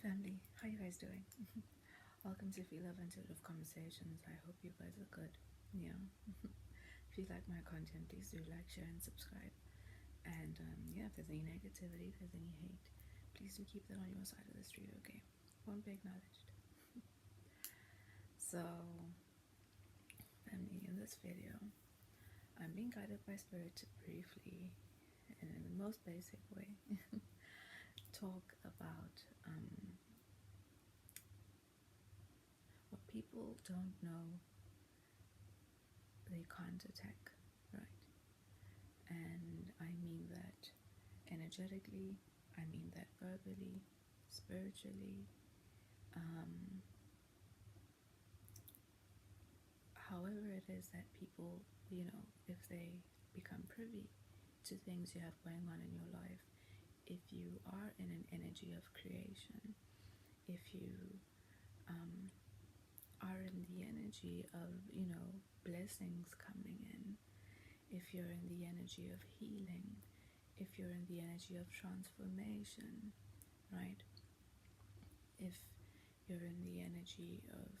family, how you guys doing? Welcome to Phie.Love Intuitive Conversations. I hope you guys are good. Yeah. If you like my content, please do like, share, and subscribe. And yeah, if there's any negativity, if there's any hate, please do keep that on your side of the street, okay? Won't be acknowledged. So, family, in this video, I'm being guided by Spirit to briefly, and in the most basic way, talk about what people don't know they can't attack, right? And I mean that energetically, I mean that verbally, spiritually, however it is that people, if they become privy to things you have going on in your life, if you are in an energy of creation, if you are in the energy of, blessings coming in, if you're in the energy of healing, if you're in the energy of transformation, right? If you're in the energy of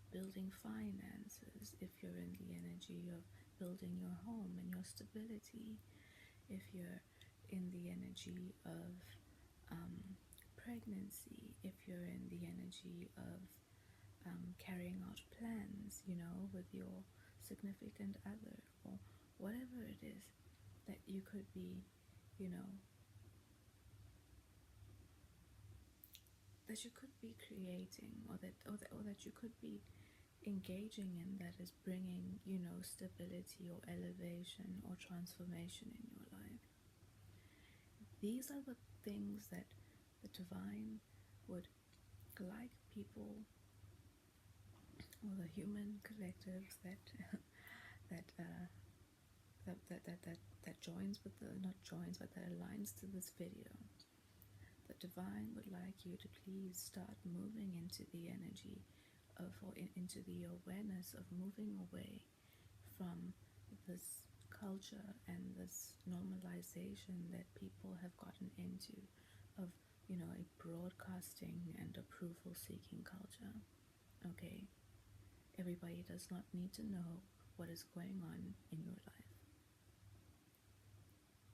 building finances, if you're in the energy of building your home and your stability, if you're in the energy of pregnancy, if you're in the energy of carrying out plans, with your significant other, or whatever it is that you could be, that you could be creating, or that you could be engaging in, that is bringing, stability or elevation or transformation in your life. These are the things that the divine would like people, or the human collectives that that joins with the, not joins, but that aligns to this video. The divine would like you to please start moving into the energy of, or into the awareness of moving away from this culture and this normalization that people have gotten into of, a broadcasting and approval seeking culture. Okay? Everybody does not need to know what is going on in your life.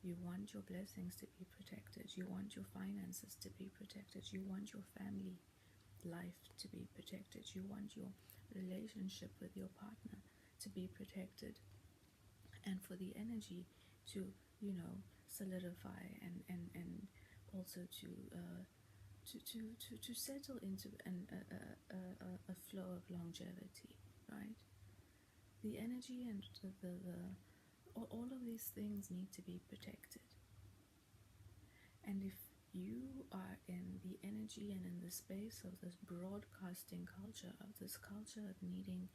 You want your blessings to be protected. You want your finances to be protected. You want your family life to be protected. You want your relationship with your partner to be protected. And for the energy to, solidify and also to settle into a flow of longevity, right? The energy and all of these things need to be protected. And if you are in the energy and in the space of this broadcasting culture, of this culture of needing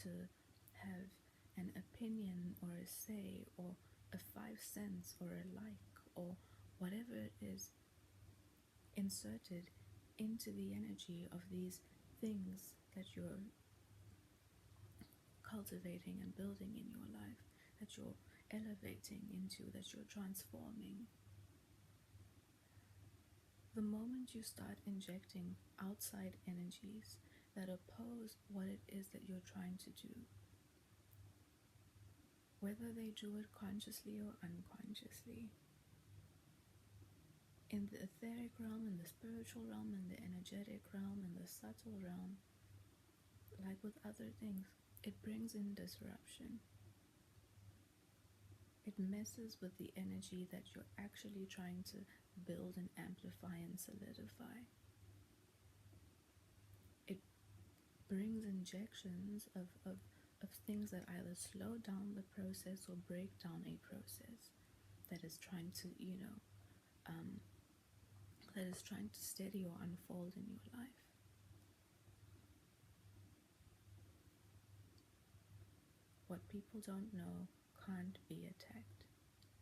to have an opinion or a say or a 5 cents or a like or whatever it is inserted into the energy of these things that you're cultivating and building in your life, that you're elevating into, that you're transforming. The moment you start injecting outside energies that oppose what it is that you're trying to do, whether they do it consciously or unconsciously, in the etheric realm, in the spiritual realm, in the energetic realm, in the subtle realm, like with other things, it brings in disruption. It messes with the energy that you're actually trying to build and amplify and solidify. It brings injections of things that either slow down the process or break down a process that is trying to, that is trying to steady or unfold in your life. What people don't know can't be attacked.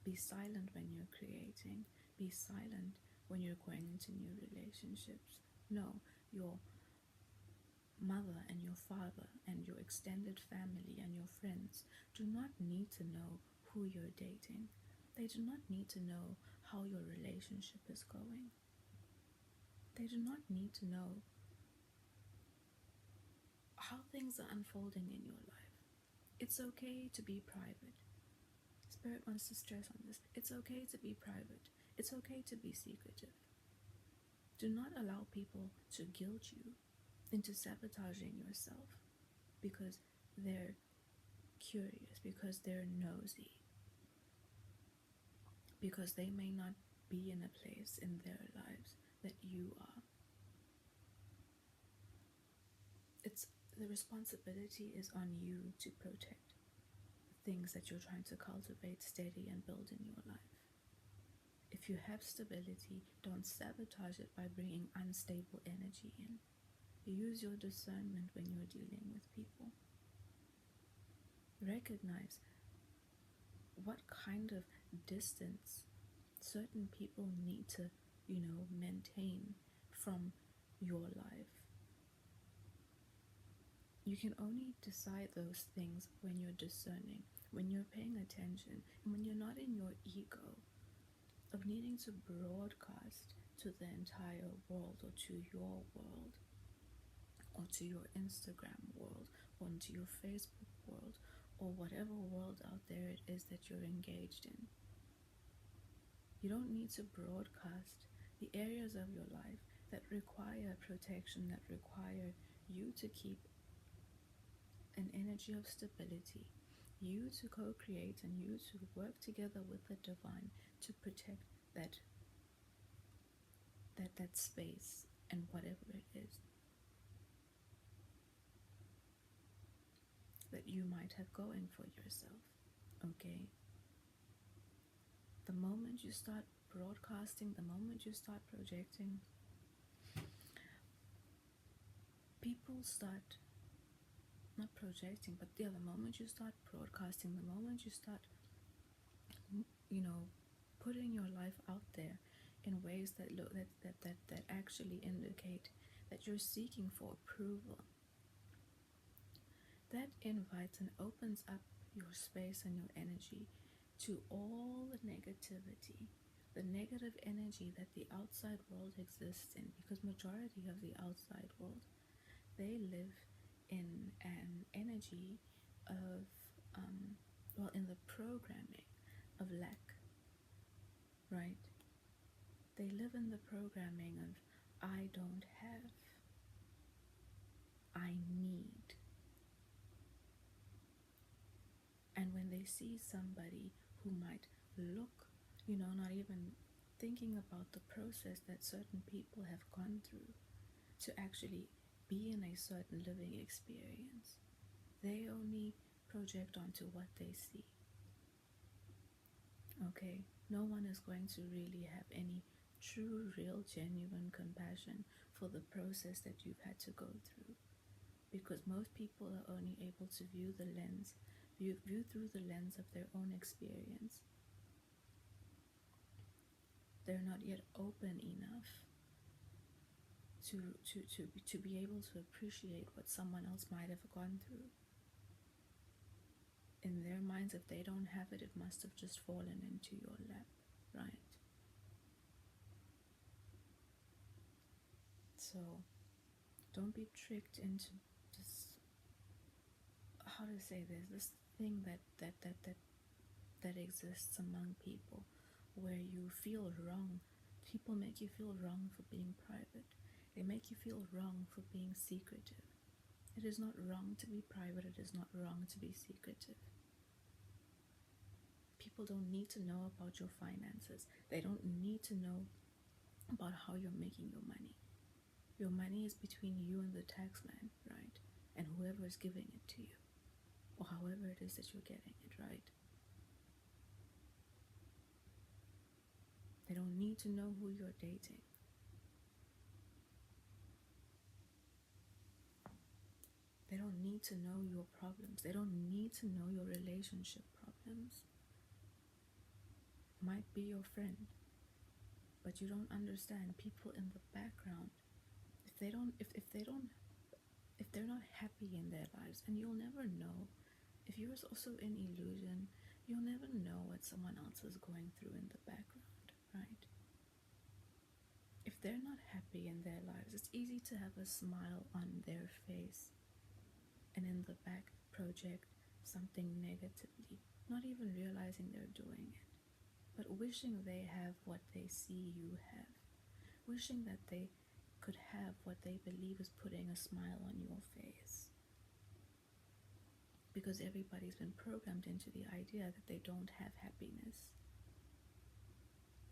Be silent when you're creating. Be silent when you're going into new relationships. No, your mother and your father and your extended family and your friends do not need to know who you're dating. They do not need to know how your relationship is going. They do not need to know how things are unfolding in your life. It's okay to be private. Spirit wants to stress on this. It's okay to be private. It's okay to be secretive. Do not allow people to guilt you into sabotaging yourself because they're curious, because they're nosy, because they may not be in a place in their lives that you are. It's the responsibility is on you to protect the things that you're trying to cultivate, steady, and build in your life. If you have stability, don't sabotage it by bringing unstable energy in. Use your discernment when you're dealing with people. Recognize what kind of distance certain people need to, maintain from your life. You can only decide those things when you're discerning, when you're paying attention, and when you're not in your ego of needing to broadcast to the entire world or to your world or to your Instagram world or to your Facebook world or whatever world out there it is that you're engaged in. You don't need to broadcast the areas of your life that require protection, that require you to keep an energy of stability, you to co-create and you to work together with the divine to protect that space and whatever it is that you might have going for yourself. Okay? The moment you start broadcasting, the moment you start projecting, people start not projecting, but the moment you start broadcasting, the moment you start putting your life out there in ways that look that actually indicate that you're seeking for approval, that invites and opens up your space and your energy to all the negativity, the negative energy that the outside world exists in, because majority of the outside world, they live in an energy of in the programming of lack, right? They live in the programming of I don't have, I need. And when they see somebody who might look, not even thinking about the process that certain people have gone through to actually be in a certain living experience, they only project onto what they see. Okay? No one is going to really have any true, real, genuine compassion for the process that you've had to go through, because most people are only able to view through the lens of their own experience. They're not yet open enough to be able to appreciate what someone else might have gone through. In their minds, if they don't have it, it must have just fallen into your lap, right? So don't be tricked into this, how to say this thing that exists among people where you feel wrong. People make you feel wrong for being private. They make you feel wrong for being secretive. It is not wrong to be private. It is not wrong to be secretive. People don't need to know about your finances. They don't need to know about how you're making your money. Your money is between you and the tax man, right? And whoever is giving it to you, or however it is that you're getting it, right? They don't need to know who you're dating. They don't need to know your problems. They don't need to know your relationship problems. Might be your friend, but you don't understand people in the background. If they're not happy in their lives, and you'll never know. If you're also in illusion, you'll never know what someone else is going through in the background, right? If they're not happy in their because it's easy to have a smile on their face and in the back project something negatively, not even realizing they're doing it, but wishing they have what they see you have, wishing that they could have what they believe is putting a smile on your face. Because everybody's been programmed into the idea that they don't have happiness,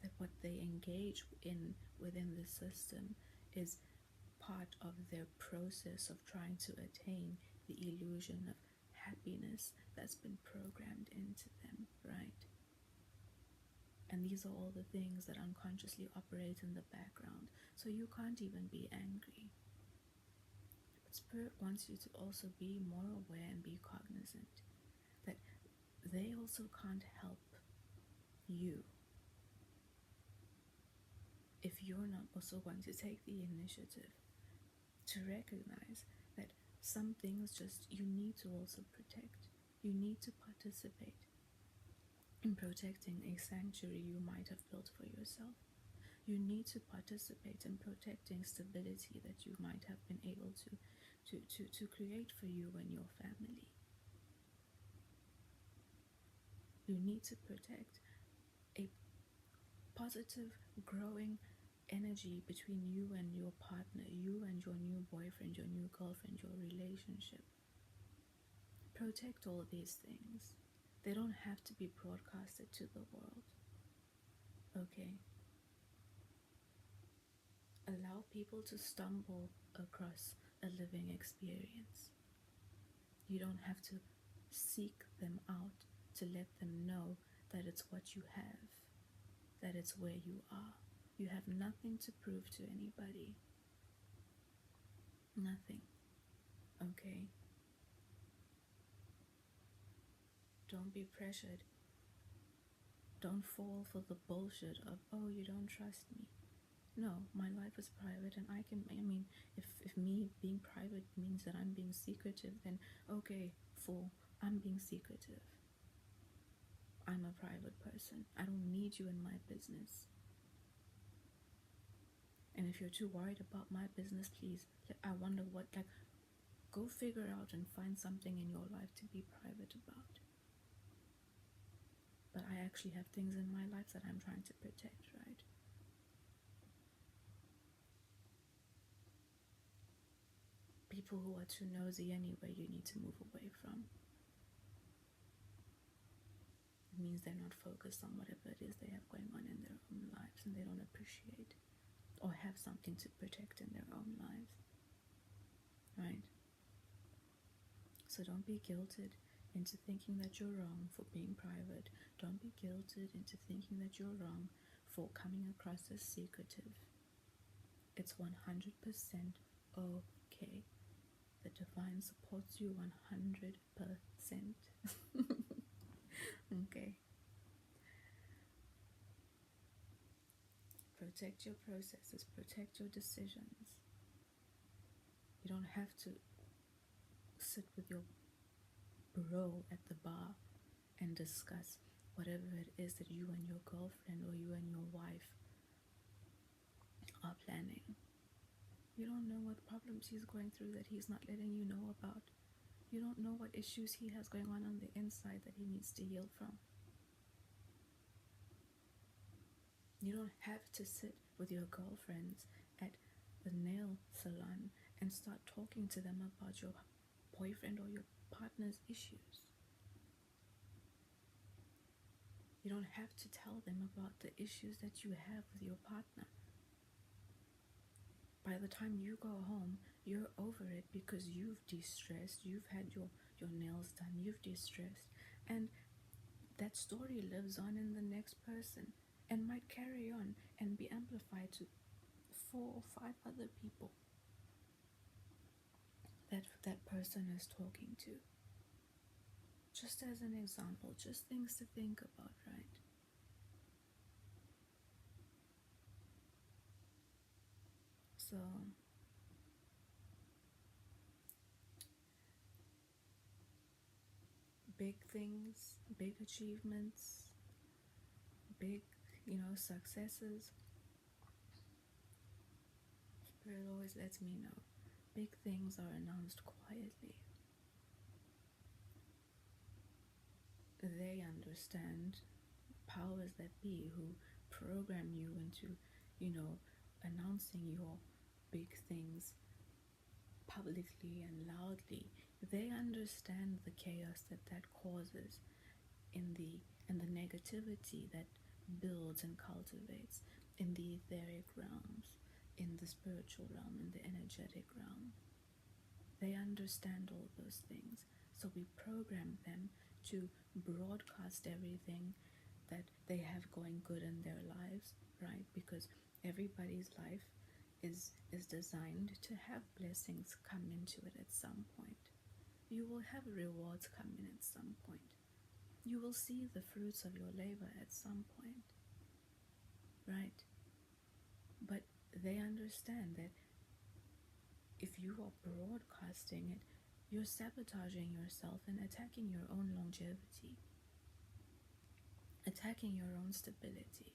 that what they engage in within the system is part of their process of trying to attain the illusion of happiness that's been programmed into them, right? And these are all the things that unconsciously operate in the background, so you can't even be angry. But Spirit wants you to also be more aware and be cognizant that they also can't help you if you're not also going to take the initiative to recognize that some things just you need to also protect. You need to participate in protecting a sanctuary you might have built for yourself. You need to participate in protecting stability that you might have been able to create for you and your family. You need to protect a positive, growing energy between you and your partner, you and your new boyfriend, your new girlfriend, your relationship. Protect all these things. They don't have to be broadcasted to the world. Okay? Allow people to stumble across a living experience. You don't have to seek them out to let them know that it's what you have, that it's where you are. You have nothing to prove to anybody. Nothing. Okay? Don't be pressured. Don't fall for the bullshit of, oh, you don't trust me. No, my life is private, and if me being private means that I'm being secretive, then okay, fool, I'm being secretive. I'm a private person. I don't need you in my business. And if you're too worried about my business, please, I wonder go figure out and find something in your life to be private about. But I actually have things in my life that I'm trying to protect, right? People who are too nosy anyway, you need to move away from. It means they're not focused on whatever it is they have going on in their own lives, and they don't appreciate or have something to protect in their own lives, right? So don't be guilted into thinking that you're wrong for being private. Don't be guilted into thinking that you're wrong for coming across as secretive. It's 100% okay. The divine supports you 100%. Okay. Protect your processes, protect your decisions. You don't have to sit with your bro at the bar and discuss whatever it is that you and your girlfriend or you and your wife are planning. You don't know what problems he's going through that he's not letting you know about. You don't know what issues he has going on the inside that he needs to heal from. You don't have to sit with your girlfriends at the nail salon and start talking to them about your boyfriend or your partner's issues. You don't have to tell them about the issues that you have with your partner. By the time you go home, you're over it because you've de-stressed, you've had your nails done, you've de-stressed, and that story lives on in the next person and might carry on and be amplified to 4 or 5 other people that person is talking to. Just as an example, just things to think about, right? So big things, big achievements, big, successes. Spirit always lets me know big things are announced quietly. They understand, powers that be who program you into, announcing your big things publicly and loudly. They understand the chaos that causes in the negativity that builds and cultivates in the etheric realms, in the spiritual realm, in the energetic realm. They understand all those things. So we program them to broadcast everything that they have going good in their lives, right? Because everybody's life is designed to have blessings come into it at some point. You will have rewards come in at some point. You will see the fruits of your labor at some point, right? But they understand that if you are broadcasting it, you're sabotaging yourself and attacking your own longevity, attacking your own stability,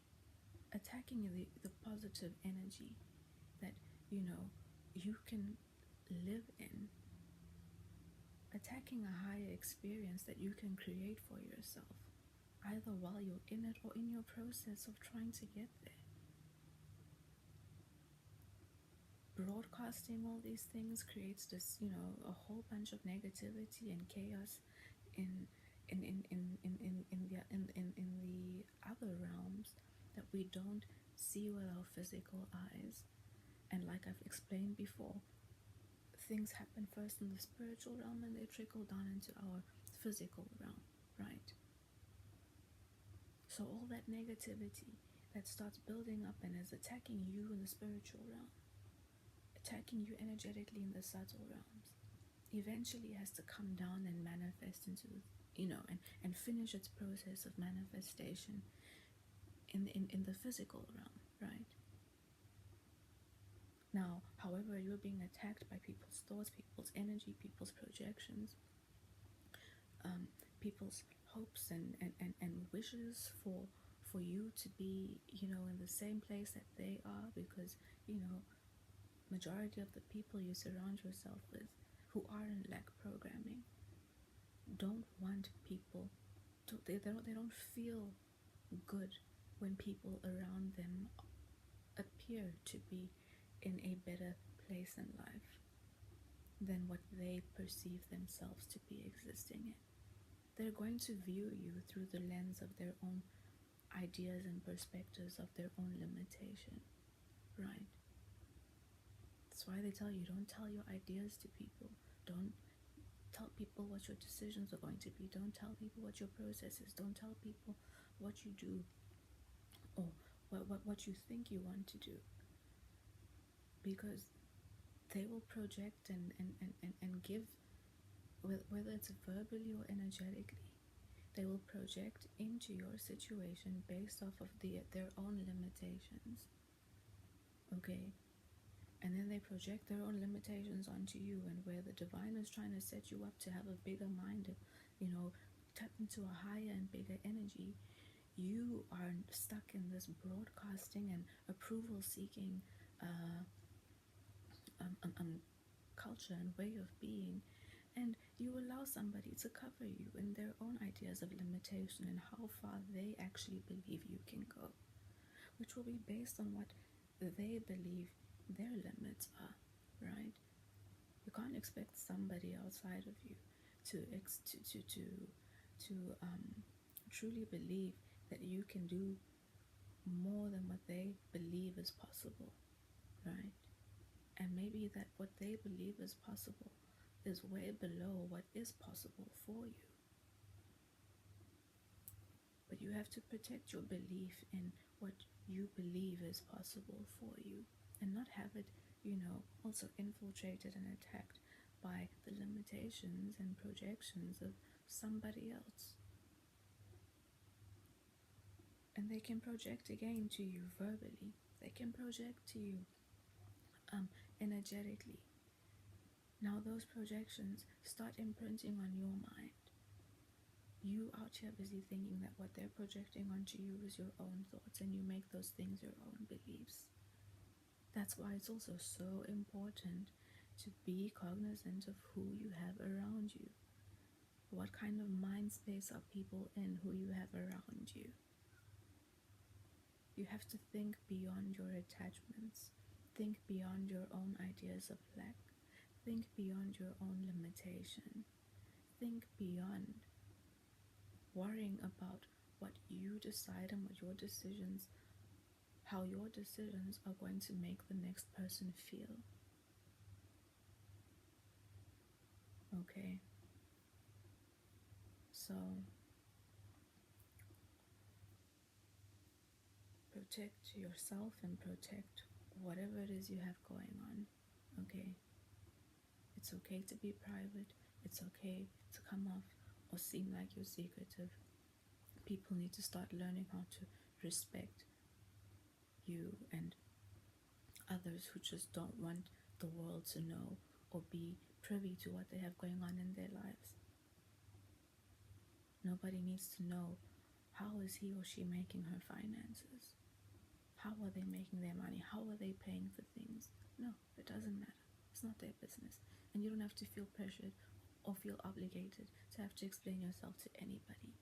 attacking the positive energy that you can live in, attacking a higher experience that you can create for yourself, either while you're in it or in your process of trying to get there. Broadcasting all these things creates this, a whole bunch of negativity and chaos in the other realms that we don't see with our physical eyes. And like I've explained before, things happen first in the spiritual realm and they trickle down into our physical realm, right? So all that negativity that starts building up and is attacking you in the spiritual realm, attacking you energetically in the subtle realms, eventually has to come down and manifest into and finish its process of manifestation in the physical realm, right? Now, however, you're being attacked by people's thoughts, people's energy, people's projections, people's hopes and wishes for you to be, in the same place that they are, because, majority of the people you surround yourself with who are in lack programming don't want people to, they don't feel good when people around them appear to be in a better place in life than what they perceive themselves to be existing in. They're going to view you through the lens of their own ideas and perspectives of their own limitation, right? That's why they tell you, don't tell your ideas to people. Don't tell people what your decisions are going to be. Don't tell people what your process is. Don't tell people what you do or what you think you want to do, because they will project and give, whether it's verbally or energetically, they will project into your situation based off of their own limitations, okay? And then they project their own limitations onto you, and where the divine is trying to set you up to have a bigger mind, tap into a higher and bigger energy, you are stuck in this broadcasting and approval seeking culture and way of being, and you allow somebody to cover you in their own ideas of limitation and how far they actually believe you can go, which will be based on what they believe their limits are, right? You can't expect somebody outside of you to truly believe that you can do more than what they believe is possible, right? And maybe that what they believe is possible is way below what is possible for you. But you have to protect your belief in what you believe is possible for you, and not have it, also infiltrated and attacked by the limitations and projections of somebody else. And they can project again to you verbally. They can project to you energetically. Now those projections start imprinting on your mind. You out here busy thinking that what they're projecting onto you is your own thoughts, and you make those things your own beliefs. That's why it's also so important to be cognizant of who you have around you. What kind of mind space are people in who you have around you? You have to think beyond your attachments. Think beyond your own ideas of lack. Think beyond your own limitation. Think beyond worrying about what you decide and what your decisions, how your decisions are going to make the next person feel. Okay? So, protect yourself and protect whatever it is you have going on. Okay? It's okay to be private. It's okay to come off or seem like you're secretive. People need to start learning how to respect you and others who just don't want the world to know or be privy to what they have going on in their lives. Nobody needs to know how is he or she making her finances. How are they making their money? How are they paying for things? No, it doesn't matter. It's not their business. And you don't have to feel pressured or feel obligated to have to explain yourself to anybody.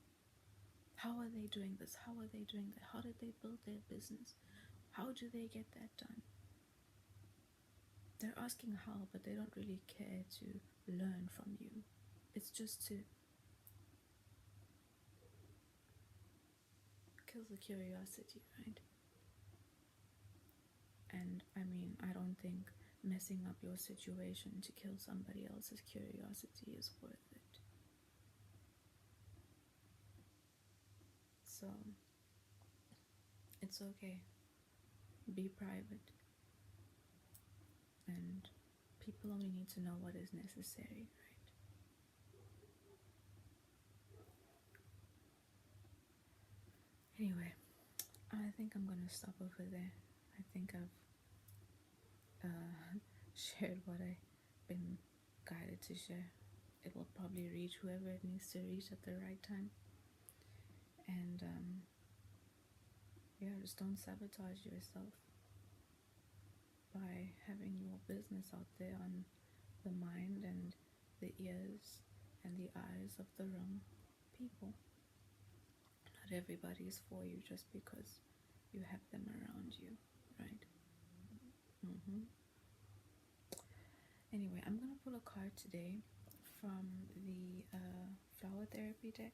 How are they doing this? How are they doing that? How did they build their business? How do they get that done? They're asking how, but they don't really care to learn from you. It's just to kill the curiosity, right? And I mean, I don't think messing up your situation to kill somebody else's curiosity is worth it. So, it's okay. Be private. And people only need to know what is necessary, right? Anyway, I think I'm gonna stop over there. I think I've shared what I've been guided to share. It will probably reach whoever it needs to reach at the right time. And yeah, just don't sabotage yourself by having your business out there on the mind and the ears and the eyes of the wrong people. Not everybody is for you just because you have them around you, right? Anyway, I'm gonna pull a card today from the Flower Therapy deck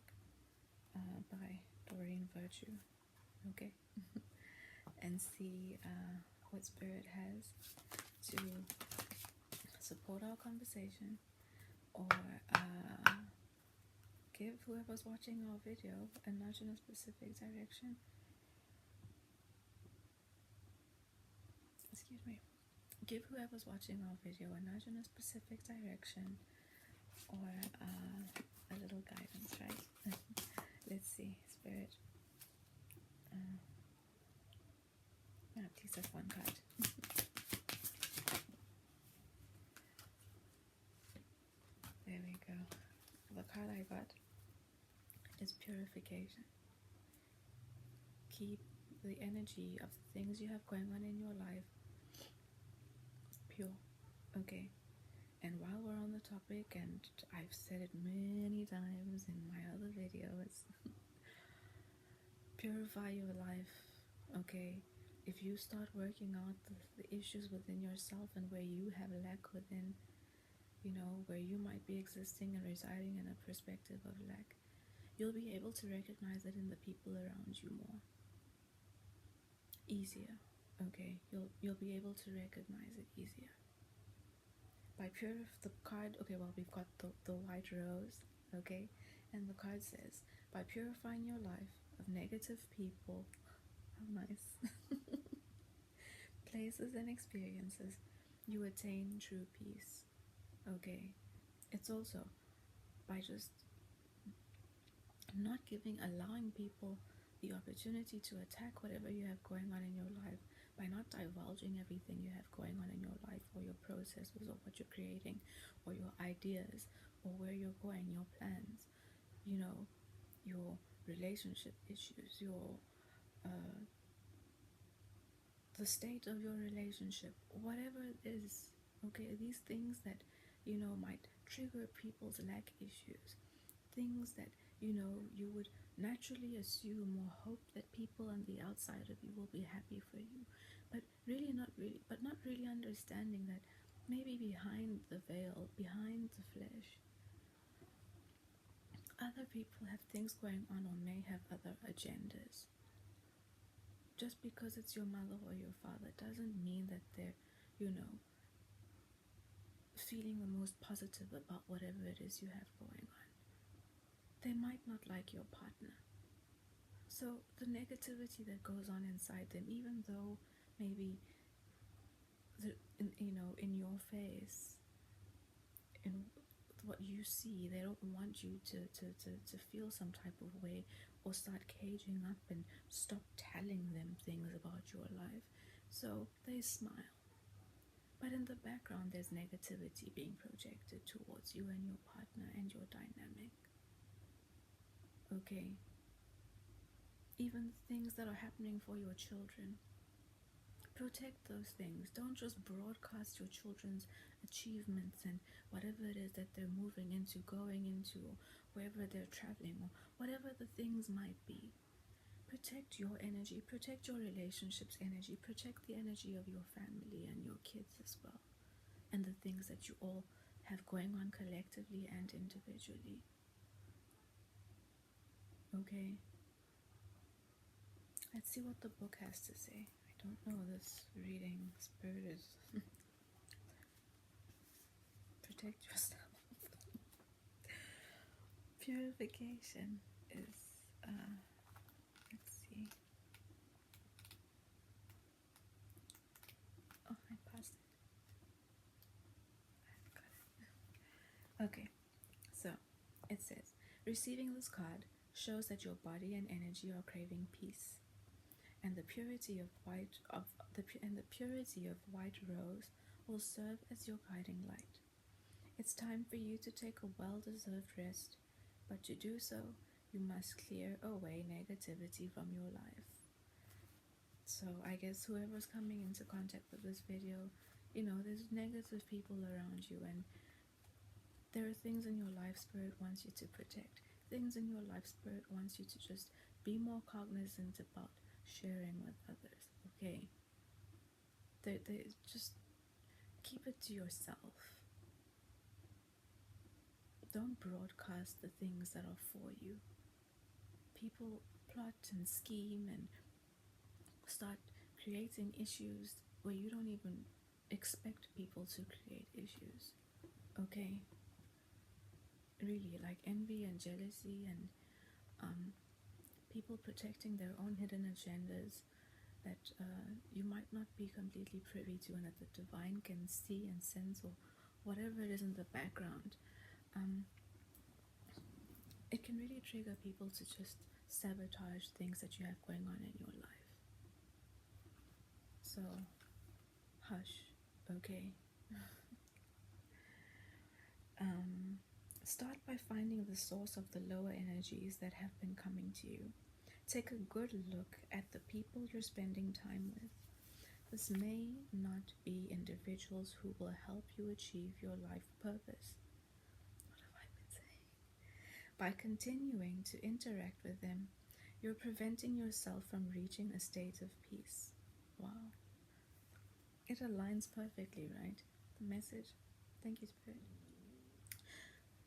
by Doreen Virtue, okay? And see what Spirit has to support our conversation or give whoever's watching our video a nudge in a specific direction. Excuse me. Give whoever's watching our video a nudge in a specific direction or a little guidance, right? Let's see, Spirit. Please have one card. There we go. The card I got is Purification. Keep the energy of the things you have going on in your life pure, okay? And while we're on the topic, and I've said it many times in my other videos, purify your life, okay? If you start working out the issues within yourself and where you have lack within, you know, where you might be existing and residing in a perspective of lack, you'll be able to recognize it in the people around you more easier, okay? You'll be able to recognize it easier by the card. Okay, well, we've got the white rose, okay, and the card says, by purifying your life of negative people, how nice, places and experiences, you attain true peace, okay? It's also by just not allowing people the opportunity to attack whatever you have going on in your life, by not divulging everything you have going on in your life, or your processes, or what you're creating, or your ideas, or where you're going, your plans, you know, your relationship issues, your the state of your relationship, whatever it is, okay, these things that, might trigger people's lack issues, things that, you would naturally assume or hope that people on the outside of you will be happy for you, but not really understanding that maybe behind the veil, behind the flesh, other people have things going on or may have other agendas. Just because it's your mother or your father doesn't mean that they're, feeling the most positive about whatever it is you have going on. They might not like your partner. So the negativity that goes on inside them, even though maybe, in your face, in what you see, they don't want you to feel some type of way or start caging up and stop telling them things about your life. So they smile. But in the background, there's negativity being projected towards you and your partner and your dynamic. Okay? Even things that are happening for your children. Protect those things. Don't just broadcast your children's achievements and whatever it is that they're moving into, going into, or wherever they're traveling, or whatever the things might be. Protect your energy, protect your relationships energy, protect the energy of your family and your kids as well, and the things that you all have going on collectively and individually. Okay? Let's see what the book has to say. I don't know, this reading spirit is protect yourself. Purification is let's see. Oh, I passed it. I've got it. Okay, so it says, receiving this card shows that your body and energy are craving peace, and the purity of white rose will serve as your guiding light. It's time for you to take a well-deserved rest, but to do so, you must clear away negativity from your life. So I guess whoever's coming into contact with this video, there's negative people around you, and there are things in your life Spirit wants you to protect. Things in your life Spirit wants you to just be more cognizant about sharing with others, okay? They just keep it to yourself. Don't broadcast the things that are for you. People plot and scheme and start creating issues where you don't even expect people to create issues, okay? Really, like envy and jealousy and people protecting their own hidden agendas that you might not be completely privy to and that the divine can see and sense, or whatever it is in the background. It can really trigger people to just sabotage things that you have going on in your life. So, hush, okay? Start by finding the source of the lower energies that have been coming to you. Take a good look at the people you're spending time with. This may not be individuals who will help you achieve your life purpose. What have I been saying? By continuing to interact with them, you're preventing yourself from reaching a state of peace. Wow. It aligns perfectly, right? The message. Thank you, Spirit.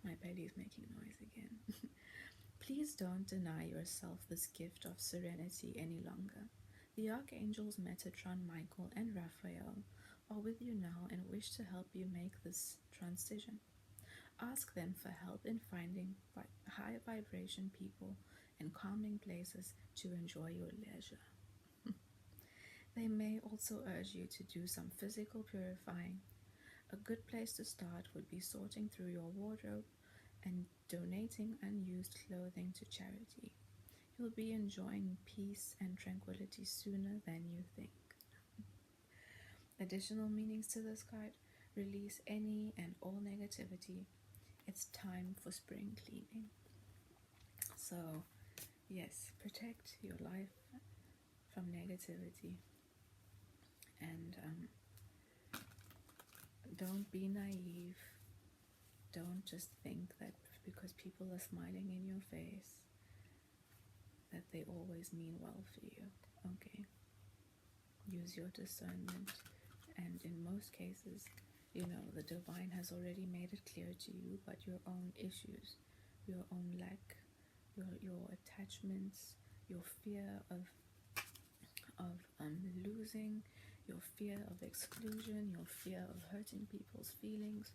My belly is making noise again. Please don't deny yourself this gift of serenity any longer. The archangels Metatron, Michael, and Raphael are with you now and wish to help you make this transition. Ask them for help in finding high vibration people and calming places to enjoy your leisure. They may also urge you to do some physical purifying. A good place to start would be sorting through your wardrobe and donating unused clothing to charity. You'll be enjoying peace and tranquility sooner than you think. Additional meanings to this card: release any and all negativity. It's time for spring cleaning. So, yes, protect your life from negativity. And don't be naive. Don't just think that because people are smiling in your face that they always mean well for you. Okay? Use your discernment, and in most cases, you know, the divine has already made it clear to you, but your own issues, your own lack, your attachments, your fear of losing, your fear of exclusion, your fear of hurting people's feelings,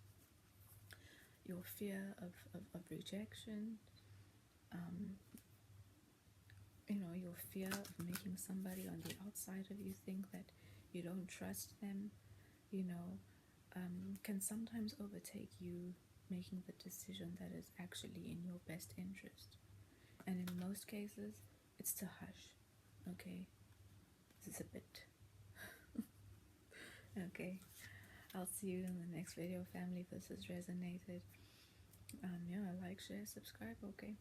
your fear of rejection, you know, your fear of making somebody on the outside of you think that you don't trust them, you know, can sometimes overtake you making the decision that is actually in your best interest. And in most cases, it's to hush. Okay? This is a bit. Okay? I'll see you in the next video, family. If this has resonated, yeah, like, share, subscribe. Okay?